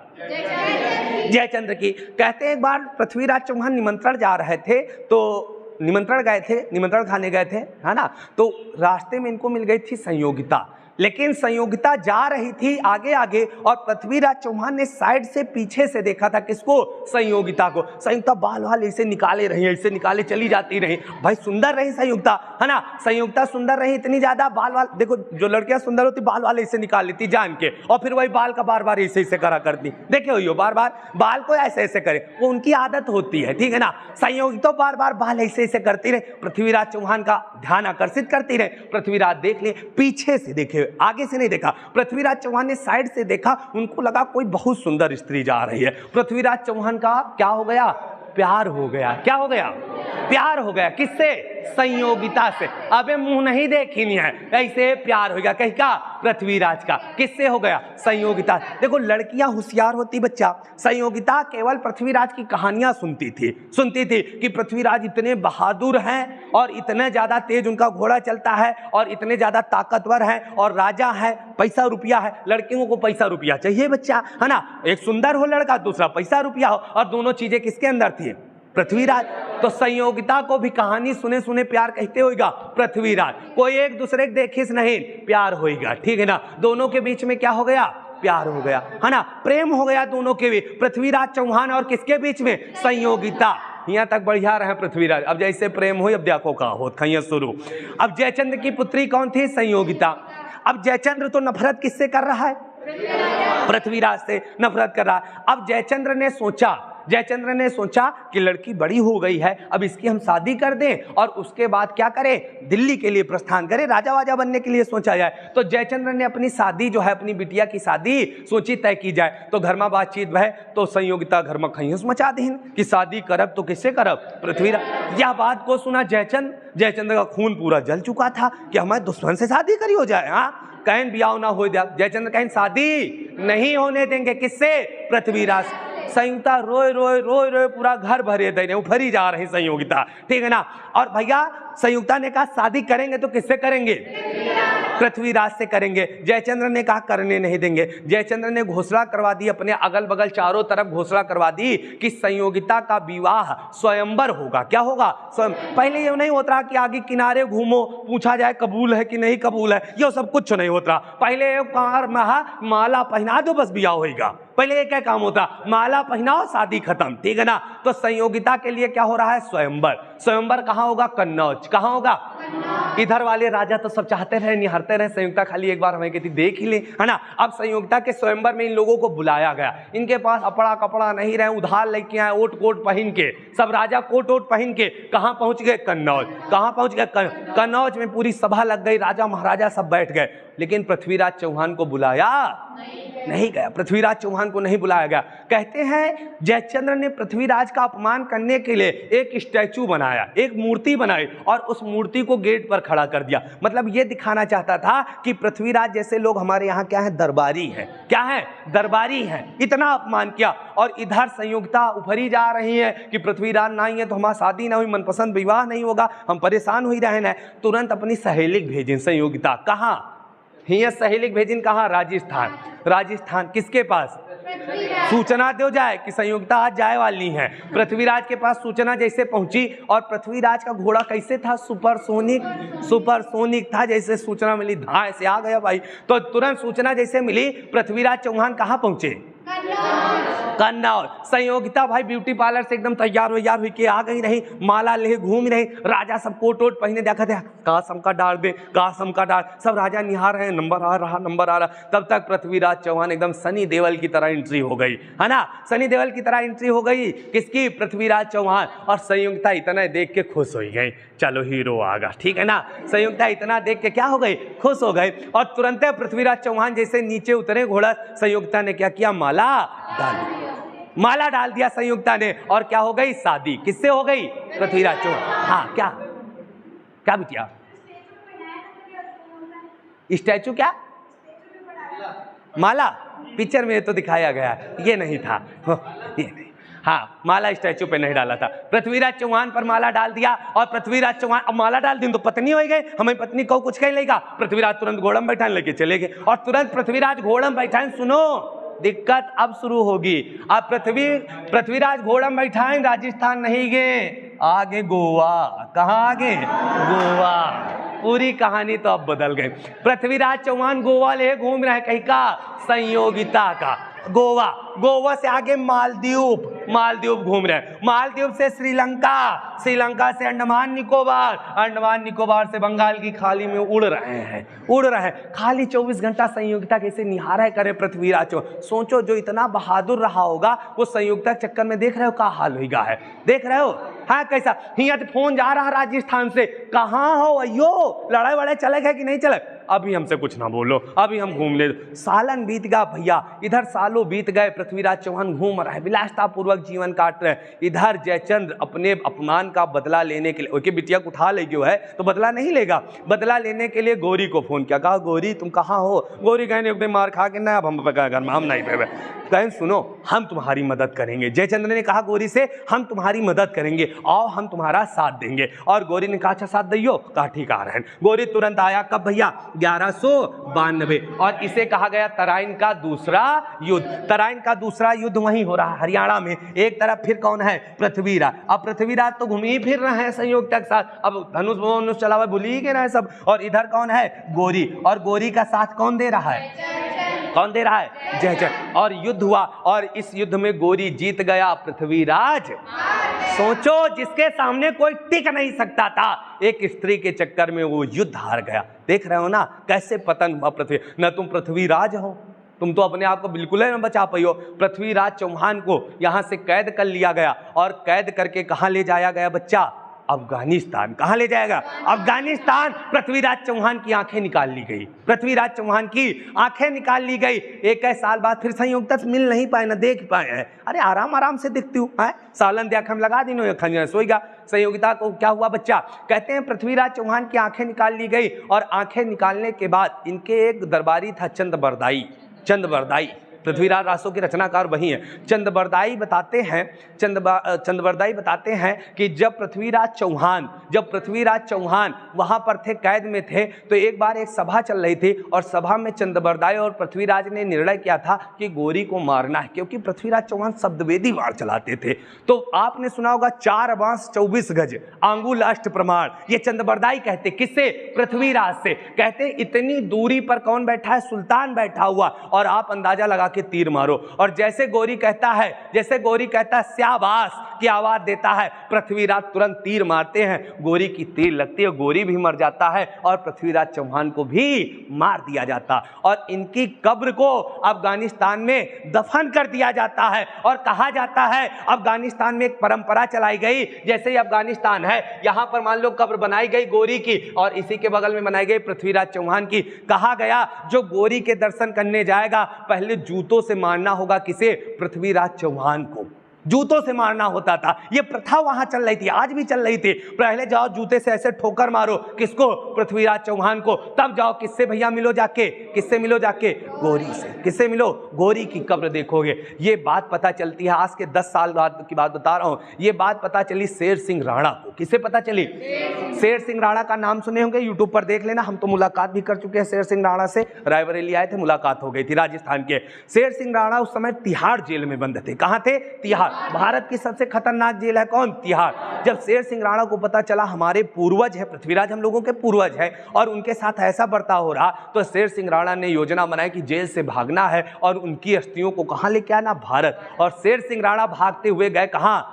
Speaker 1: जयचंद्र की। कहते हैं एक बार पृथ्वीराज चौहान निमंत्रण जा रहे थे, तो निमंत्रण खाने गए थे, है ना। तो रास्ते में इनको मिल गई थी संयोगिता। लेकिन संयोगिता जा रही थी आगे आगे और पृथ्वीराज चौहान ने साइड से पीछे से देखा था। किसको? संयोगिता को। संयोगिता बाल वाल ऐसे निकाले रही, ऐसे निकाले चली जाती रही। भाई सुंदर रही संयोगिता, है ना। संयोगिता सुंदर रही इतनी ज्यादा, बाल वाल देखो जो लड़कियां सुंदर होती बाल वाल ऐसे निकाल लेती जान के, और फिर वही बाल का बार बार ऐसे ऐसे करा करती। देखे हो बार बार बाल को ऐसे ऐसे करे, वो उनकी आदत होती है, ठीक है ना। संयोगिता बार बार बाल ऐसे ऐसे करती रहे, पृथ्वीराज चौहान का ध्यान आकर्षित करती रहे। पृथ्वीराज देख ले, पीछे से देखे, आगे से नहीं देखा। पृथ्वीराज चौहान ने साइड से देखा, उनको लगा कोई बहुत सुंदर स्त्री जा रही है। पृथ्वीराज चौहान का क्या हो गया? प्यार हो गया। क्या हो गया? प्यार हो गया। किससे? संयोगिता से। अबे मुंह नहीं देखनी है, ऐसे प्यार हो गया। कहीं का? पृथ्वीराज का। किससे हो गया? संयोगिता। देखो लड़कियां होशियार होती बच्चा। संयोगिता केवल पृथ्वीराज की कहानियां सुनती थी कि पृथ्वीराज इतने बहादुर हैं और इतने ज्यादा तेज उनका घोड़ा चलता है और इतने ज्यादा ताकतवर है और राजा है, पैसा रुपया है। लड़कियों को पैसा रुपया चाहिए बच्चा, है ना। एक सुंदर हो लड़का, दूसरा पैसा रुपया हो, और दोनों चीजें किसके अंदर थी? पृथ्वीराज। तो संयोगिता को भी कहानी सुने सुने प्यार कहते होगा पृथ्वीराज। कोई एक दूसरे के देखिस नहीं, प्यार होगा, ठीक है ना। दोनों के बीच में क्या हो गया? प्यार हो गया, है ना। प्रेम हो गया दोनों के बीच, पृथ्वीराज चौहान और किसके बीच में? संयोगिता। यहाँ तक बढ़िया रहे पृथ्वीराज। अब जैसे प्रेम हो, अब देखो का हो खैया शुरू। अब जयचंद्र की पुत्री कौन थी? संयोगिता। अब जयचंद्र तो नफरत किससे कर रहा है? पृथ्वीराज से नफरत कर रहा है। अब जयचंद्र ने सोचा कि लड़की बड़ी हो गई है, अब इसकी हम शादी कर दें और उसके बाद क्या करें? दिल्ली के लिए प्रस्थान करें, राजा वाजा बनने के लिए सोचा जाए। तो जयचंद्र ने अपनी शादी जो है, अपनी बिटिया की शादी सोची तय की जाए। तो घर में बातचीत भय, तो संयोगिता घर में खैस मचा दीन कि शादी करब तो किससे करब? पृथ्वीराज। यह बात को सुना जयचंद्र का खून पूरा जल चुका था कि हमारे दुश्मन से शादी करी हो जाए। हाँ, कहीं ब्याह ना हो जाए। जयचंद्र कहीं शादी नहीं होने देंगे। किससे? पृथ्वीराज। संयोगिता रोए पूरा घर भरे दे उभरी जा रही संयोगिता, ठीक है ना। और भैया संयोगिता ने कहा शादी करेंगे तो किससे करेंगे? पृथ्वीराज से करेंगे। जयचंद्र ने कहा करने नहीं देंगे। जयचंद्र ने घोषणा करवा दी, अपने अगल बगल चारों तरफ घोषणा करवा दी कि संयोगिता का विवाह स्वयंवर होगा। क्या होगा? स्वयं। पहले ये नहीं होता कि आगे किनारे घूमो, पूछा जाए कबूल है कि नहीं कबूल है, ये सब कुछ नहीं होता। पहले माला पहना दो बस ब्याह होगा। पहले क्या काम होता? माला पहनाओ, शादी खत्म, ठीक है ना। तो संयोगिता के लिए क्या हो रहा है? स्वयंवर। स्वयंवर कहाँ होगा? कन्नौज। कहाँ होगा? इधर वाले राजा तो सब चाहते रहे, निहारते रहे, संयोगिता खाली एक बार हमें कहती देख ही ले, है ना। अब संयोगिता के स्वयंवर में इन लोगों को बुलाया गया। इनके पास अपड़ा कपड़ा नहीं रहे, उधार लेके आए, ओट कोट पहन के। सब राजा कोट ओट पहन के कहाँ पहुंच गए? कन्नौज। कहाँ पहुंच गए? कन्नौज में पूरी सभा लग गई, राजा महाराजा सब बैठ गए। लेकिन पृथ्वीराज चौहान को बुलाया नहीं गया। पृथ्वीराज चौहान को नहीं बुलाया गया। कहते हैं जयचंद्र ने पृथ्वीराज का अपमान करने के लिए एक स्टैचू बनाया, एक मूर्ति बनाई और उस मूर्ति को गेट पर खड़ा कर दिया। मतलब ये दिखाना चाहता था कि पृथ्वीराज जैसे लोग हमारे यहाँ क्या है? दरबारी है। क्या है? दरबारी है। इतना अपमान किया। और इधर संयोगिता उभरी जा रही है कि पृथ्वीराज नहीं है तो हमारी शादी ना हुई, मनपसंद विवाह नहीं होगा, हम परेशान हुई रहे ना। तुरंत अपनी सहेली भेजिन संयोगिता। कहाँ? हिया सहेली भेजिन कहाँ? राजस्थान। राजस्थान किसके पास? सूचना दो जाए कि संयोगिता आज जाए वाली है। पृथ्वीराज के पास सूचना जैसे पहुंची, और पृथ्वीराज का घोड़ा कैसे था? सुपरसोनिक था। जैसे सूचना मिली धाए से आ गया भाई। तो तुरंत सूचना जैसे मिली, पृथ्वीराज चौहान कहाँ पहुंचे? कन्नौज। संयोगिता भाई ब्यूटी पार्लर से एकदम तैयार हुई के आ गई रही, माला ले घूम रही। राजा सब कोट वोट पहने देखा थे, कासम का डाल दे, कासम का डाल। सब राजा निहार रहे, नंबर आ रहा। तब तक पृथ्वीराज चौहान एकदम सनी देओल की तरह एंट्री हो गई, है ना, सनी देओल की तरह एंट्री हो गई। किसकी? पृथ्वीराज चौहान। और संयुक्ता इतना देख के खुश हो गई, चलो हीरो आ गया, ठीक है ना। संयुक्ता इतना देख के क्या हो गई? खुश हो गई। और तुरंत पृथ्वीराज चौहान जैसे नीचे उतरे घोड़ा, संयुक्ता ने क्या किया? माला डाल दिया संयुक्ता ने। और क्या हो गई? शादी किससे हो गई? पृथ्वीराज चौहान। हाँ, क्या बिटिया? स्टैचू क्या? माला पिक्चर में तो दिखाया गया, ये नहीं था, ये नहीं। हाँ, माला स्टैचू पे नहीं डाला था। पृथ्वीराज चौहान पर माला डाल दिया। और पृथ्वीराज चौहान अब माला डाल दी तो पत्नी हो गए, हमें पत्नी को कुछ कह लेगा। पृथ्वीराज तुरंत घोड़ा में बैठाने लेके चले गए। और तुरंत पृथ्वीराज घोड़ा में बैठाए, सुनो दिक्कत अब शुरू होगी। अब पृथ्वीराज घोड़ा में बैठाए, राजस्थान नहीं गए, आगे गोवा। कहाँ आगे? गोवा। पूरी कहानी तो अब बदल गई। पृथ्वीराज चौहान गोवा ले घूम रहे, कहीं का? संयोगिता का गोवा से आगे मालदीव घूम रहे हैं। मालदीव से श्रीलंका से अंडमान निकोबार से बंगाल की खाली में उड़ रहे हैं। खाली 24 घंटा संयोगिता कैसे निहारा करे पृथ्वीराज चौहान। सोचो, जो इतना बहादुर रहा होगा वो संयोगिता के चक्कर में देख रहे हो क्या हाल होगा है, देख रहे हो। हाँ, कैसा हिया फोन जा रहा राजस्थान से, कहाँ हो अयो, लड़ाई वड़ाई चले गए कि नहीं चले? अभी हमसे कुछ ना बोलो, अभी हम घूम ले। सालन बीत गया भैया, इधर सालों बीत गए। पृथ्वीराज चौहान घूम रहा है, विलासता पूर्वक जीवन काट रहे हैं। इधर जयचंद्र अपने अपमान का बदला लेने के लिए, ओके बिटिया को उठा ले जो है तो बदला नहीं लेगा, बदला लेने के लिए गौरी को फोन किया। कहा, गौरी तुम कहाँ हो? गौरी कहने मार खा के ना, अब हम घर में हम नहीं पे। कहें सुनो, हम तुम्हारी मदद करेंगे। जयचंद्र ने कहा गौरी से, हम तुम्हारी मदद करेंगे, आओ हम तुम्हारा साथ देंगे। और गौरी ने कहा, अच्छा साथ दियो। कहा ठीक आ रहे हैं। गौरी तुरंत आया, कब भैया? 1192। और इसे कहा गया तराइन का दूसरा युद्ध। तराइन का दूसरा युद्ध वहीं हो रहा है हरियाणा में। एक तरफ फिर कौन है? पृथ्वीराज। अब पृथ्वीराज तो घूम ही फिर रहे हैं संयुक्ता के साथ, अब धनुष चला हुआ भूल ही गए ना सब। और इधर कौन है? गौरी। और गौरी का साथ कौन दे रहा है? कौन दे रहा है? जयचंद्र। और युद्ध हुआ, और इस युद्ध में गौरी जीत गया, पृथ्वीराज। सोचो, जिसके सामने कोई टिक नहीं सकता था, एक स्त्री के चक्कर में वो युद्ध हार गया। देख रहे हो ना कैसे पतन हुआ पृथ्वी। न तुम पृथ्वीराज हो, तुम तो अपने आप को बिल्कुल ही न बचा पाई हो। पृथ्वीराज चौहान को यहाँ से कैद कर लिया गया, और कैद करके कहाँ ले जाया गया बच्चा? अफगानिस्तान। कहाँ ले जाएगा? अफगानिस्तान। पृथ्वीराज चौहान की आंखें निकाल ली गई, पृथ्वीराज चौहान की आंखें निकाल ली गई। एक साल बाद फिर संयोगिता से मिल नहीं पाए, न देख पाए हैं। अरे आराम से दिखती हूँ, सालन देख हम लगा दी खंजर सोएगा। संयोगिता को क्या हुआ बच्चा? कहते हैं पृथ्वीराज चौहान की आंखें निकाल ली गई। और आंखें निकालने के बाद इनके एक दरबारी था, चंदबरदाई। पृथ्वीराज रासों के रचनाकार वही हैं। चंदबरदाई बताते हैं कि जब पृथ्वीराज चौहान वहां पर थे, कैद में थे, तो एक बार एक सभा चल रही थी, और सभा में चंदबरदाई और पृथ्वीराज ने निर्णय किया था कि गौरी को मारना है, क्योंकि पृथ्वीराज चौहान शब्दवेदी वार चलाते थे। तो आपने सुना होगा 4 बांस 24 गज आंगुल अष्ट प्रमाण। ये चंदबरदाई कहते, किससे? पृथ्वीराज से। कहते इतनी दूरी पर कौन बैठा है? सुल्तान बैठा हुआ, और आप अंदाजा लगा के तीर मारो। और जैसे गौरी कहता है स्याबास की आवाज देता है, पृथ्वीराज तुरंत तीर मारते हैं, गौरी की तीर लगती है, गौरी भी मर जाता है, और पृथ्वीराज चौहान को भी मार दिया जाता। और इनकी कब्र को अफगानिस्तान में दफन कर दिया जाता है। और कहा जाता है अफगानिस्तान में एक परंपरा चलाई गई, जैसे ही अफगानिस्तान है, यहां पर मान लो कब्र बनाई गई गौरी की, और इसी के बगल में बनाई गई पृथ्वीराज चौहान की। कहा गया जो गौरी के दर्शन करने जाएगा, पहले जूतों से मारना होगा। किसे? पृथ्वीराज चौहान को जूतों से मारना होता था। ये प्रथा वहां चल रही थी, आज भी चल रही थी। पहले जाओ जूते से ऐसे ठोकर मारो, किसको? पृथ्वीराज चौहान को। तब जाओ किससे भैया मिलो जाके? किससे मिलो जाके? गौरी से। किससे मिलो? गौरी की कब्र देखोगे। ये बात पता चलती है, आज के 10 साल बाद की बात बता रहा हूं। ये बात पता चली शेर सिंह राणा को। किससे पता चली? शेर सिंह राणा का नाम सुने होंगे, यूट्यूब पर देख लेना। हम तो मुलाकात भी कर चुके हैं शेर सिंह राणा से, रायबरेली आए थे, मुलाकात हो गई थी राजस्थान के। शेर सिंह राणा उस समय तिहाड़ जेल में बंद थे। कहां थे? तिहाड़। भारत की सबसे खतरनाक जेल है कौन? तिहाड़। जब शेर सिंह राणा को पता चला हमारे पूर्वज है पृथ्वीराज, हम लोगों के पूर्वज है और उनके साथ ऐसा बर्ताव हो रहा, तो शेर सिंह राणा ने योजना बनाई कि जेल से भागना है और उनकी अस्थियों को कहाँ लेके आना? भारत। और शेर सिंह राणा भागते हुए गए कहाँ?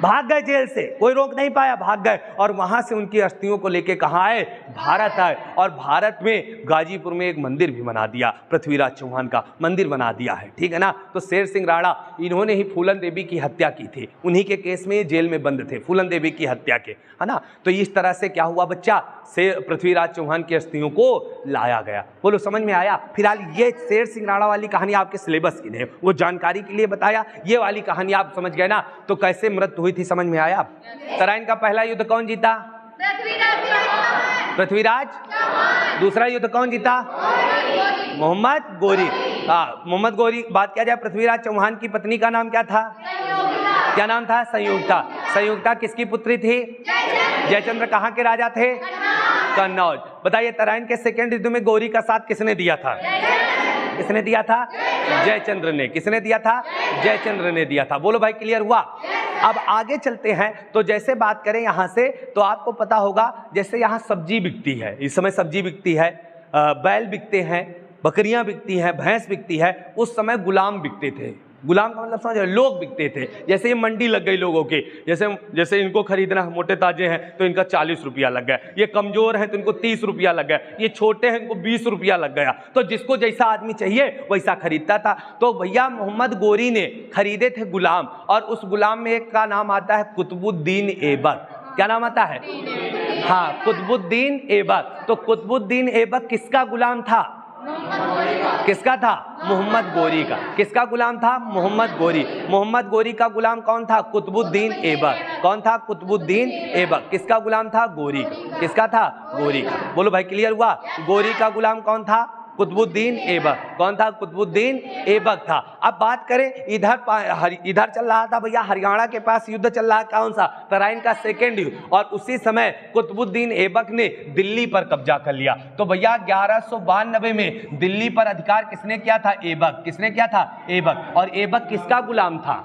Speaker 1: भाग गए जेल से, कोई रोक नहीं पाया, भाग गए और वहां से उनकी अस्थियों को लेके कहाँ आए? भारत आए। और भारत में गाजीपुर में एक मंदिर भी बना दिया, पृथ्वीराज चौहान का मंदिर बना दिया है, ठीक है ना। तो शेर सिंह राणा इन्होंने ही फूलन देवी की हत्या की थी, उन्हीं के केस में जेल में बंद थे, फूलन देवी की हत्या के, है ना। तो इस तरह से क्या हुआ बच्चा? से पृथ्वीराज चौहान की अस्थियों को लाया गया। बोलो समझ में आया? फिलहाल ये शेर सिंह राणा वाली कहानी आपके सिलेबस की नहीं, वो जानकारी के लिए बताया। ये वाली कहानी आप समझ गए ना। तो कैसे मृत्यु हुई थी समझ में आया? तराइन का पहला युद्ध कौन जीता? पृथ्वीराज। दूसरा युद्ध कौन जीता? मोहम्मद गोरी। हाँ, मोहम्मद गोरी। बात किया जाए पृथ्वीराज चौहान की पत्नी का नाम क्या था? क्या नाम था? संयुक्ता। संयुक्ता किसकी पुत्री थी? जयचंद्र। कहाँ के राजा थे? कन्नौज। बताइए तराइन के सेकेंड युद्ध में गौरी का साथ किसने दिया था? किसने दिया था? जयचंद्र ने। किसने दिया था? जयचंद्र ने दिया था। बोलो भाई क्लियर हुआ? अब आगे चलते हैं। तो जैसे बात करें यहाँ से तो आपको पता होगा जैसे यहाँ सब्जी बिकती है, इस समय सब्जी बिकती है, बैल बिकते हैं, बकरियां बिकती हैं, भैंस बिकती है। उस समय गुलाम बिकते थे। गुलाम का मतलब समझ रहे? लोग बिकते थे। जैसे ये मंडी लग गई लोगों की, जैसे इनको खरीदना, मोटे ताजे हैं तो इनका 40 रुपया लग गया, ये कमजोर हैं तो इनको 30 रुपया लग गया, ये छोटे हैं इनको 20 रुपया लग गया। तो जिसको जैसा आदमी चाहिए वैसा खरीदता था। तो भैया मोहम्मद गोरी ने खरीदे थे गुलाम, और उस गुलाम में एक का नाम आता है कुतुबुद्दीन ऐबक। क्या नाम आता है? हाँ, कुतुबुद्दीन ऐबक। तो कुतुबुद्दीन ऐबक किसका गुलाम था? किसका था? मोहम्मद गोरी का। किसका गुलाम था? मोहम्मद गोरी। मोहम्मद गोरी का गुलाम कौन था? कुतुबुद्दीन ऐबक। कौन था? कुतुबुद्दीन ऐबक। किसका गुलाम था? गोरी का। किसका था? गोरी का। बोलो भाई क्लियर हुआ? गोरी का गुलाम कौन था? कुतुबुद्दीन ऐबक। कौन था? कुतुबुद्दीन ऐबक था। अब बात करें इधर चल रहा था भैया, हरियाणा के पास युद्ध चल रहा, कौन सा? तराइन का सेकेंड युद्ध। और उसी समय कुतुबुद्दीन ऐबक ने दिल्ली पर कब्जा कर लिया। तो भैया 1192 में दिल्ली पर अधिकार किसने किया था? ऐबक। किसने किया था? ऐबक। और ऐबक किसका गुलाम था?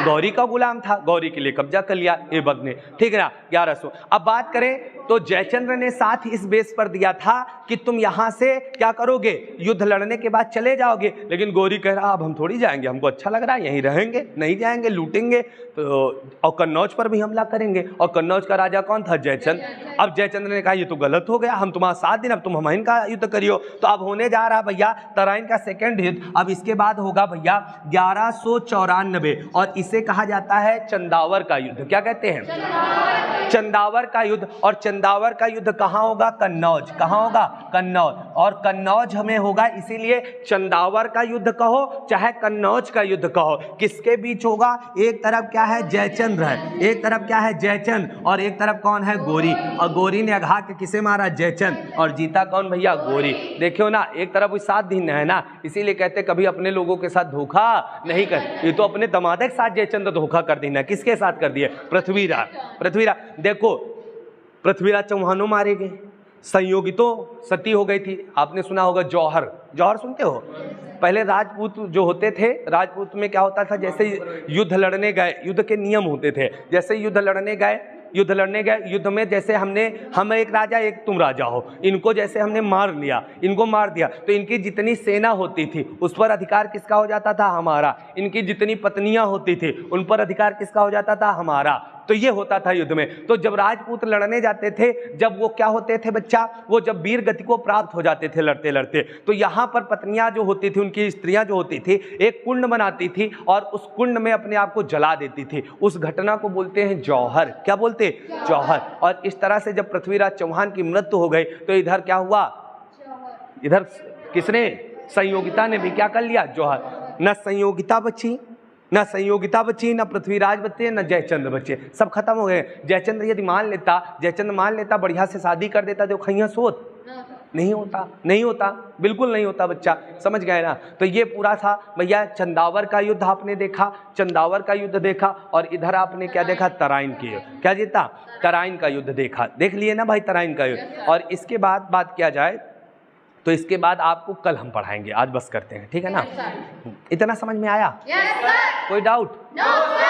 Speaker 1: गौरी का गुलाम था। गौरी के लिए कब्जा कर लिया ऐबक ने, ठीक है ना। 1100। अब बात करें तो जयचंद्र ने साथ इस बेस पर दिया था कि तुम यहां से क्या करोगे? युद्ध लड़ने के बाद चले जाओगे। लेकिन गौरी कह रहा अब हम थोड़ी जाएंगे, हमको अच्छा लग रहा है यहीं रहेंगे, नहीं जाएंगे, लूटेंगे तो, और कन्नौज पर भी हमला करेंगे। और कन्नौज का राजा कौन था? जयचंद्र। अब जयचंद्र ने कहा ये तो गलत हो गया, हम तुम्हारा साथ दिन, अब तुम हमाइन का युद्ध करियो। तो अब होने जा रहा भैया तराइन का सेकेंड युद्ध। अब इसके बाद होगा भैया 1194, और इसे कहा जाता है चंदावर का युद्ध। क्या कहते हैं? चंदावर का युद्ध। और चंदावर का युद्ध कहाँ होगा? कन्नौज। कहाँ होगा? कन्नौज। और कन्नौज हमें होगा, इसीलिए चंदावर का युद्ध कहो चाहे कन्नौज का युद्ध कहो, किसके बीच होगा? एक तरफ क्या है? जयचंद्र है। एक तरफ क्या है? जयचंद्र। और एक तरफ कौन है? गोरी। और गोरी ने अघा के किसे मारा? जयचंद्र। और जीता कौन भैया? गोरी। देखियो ना, एक तरफ वो 7 दिन है ना, इसीलिए कहते कभी अपने लोगों के साथ धोखा नहीं कर। ये तो अपने दमादे के साथ जयचंद्र धोखा कर देना, किसके साथ कर दिए? पृथ्वीराज। पृथ्वीराज देखो, पृथ्वीराज चौहानों मारे गए, संयोगी तो सती हो गई थी। आपने सुना होगा जौहर। जौहर सुनते हो? पहले राजपूत जो होते थे, राजपूत में क्या होता था, जैसे युद्ध लड़ने गए, युद्ध के नियम होते थे। जैसे युद्ध लड़ने गए, युद्ध में जैसे हम एक राजा एक तुम राजा हो, इनको जैसे हमने मार लिया, इनको मार दिया, तो इनकी जितनी सेना होती थी उस पर अधिकार किसका हो जाता था? हमारा। इनकी जितनी पत्नियां होती थी उन पर अधिकार किसका हो जाता था? हमारा। तो ये होता था युद्ध में। तो जब राजपूत लड़ने जाते थे, जब वो क्या होते थे बच्चा, वो जब वीर गति को प्राप्त हो जाते थे लड़ते लड़ते, तो यहाँ पर पत्नियां जो होती थी, उनकी स्त्रियां जो होती थी, एक कुंड बनाती थी और उस कुंड में अपने आप को जला देती थी। उस घटना को बोलते हैं जौहर। क्या बोलते? जौहर। और इस तरह से जब पृथ्वीराज चौहान की मृत्यु हो गई तो इधर क्या हुआ? इधर किसने? संयोगिता ने भी क्या कर लिया? जौहर। न संयोगिता बची, न संयोगिता बची, न पृथ्वीराज बचे, न जयचंद्र बचे, सब खत्म हो गए। जयचंद्र यदि मान लेता बढ़िया से शादी कर देता तो खैया सोत नहीं होता, नहीं होता, बिल्कुल नहीं होता बच्चा, समझ गए ना। तो ये पूरा था भैया चंदावर का युद्ध आपने देखा, चंदावर का युद्ध देखा, और इधर आपने क्या देखा? तराइन के युद्ध। क्या जीता? तराइन का युद्ध देखा, देख लिए ना भाई तराइन का युद्ध। और इसके बाद बात किया जाए तो इसके बाद आपको कल हम पढ़ाएंगे, आज बस करते हैं, ठीक है ना? इतना समझ में आया?
Speaker 2: Yes sir.
Speaker 1: कोई डाउट?
Speaker 2: No sir.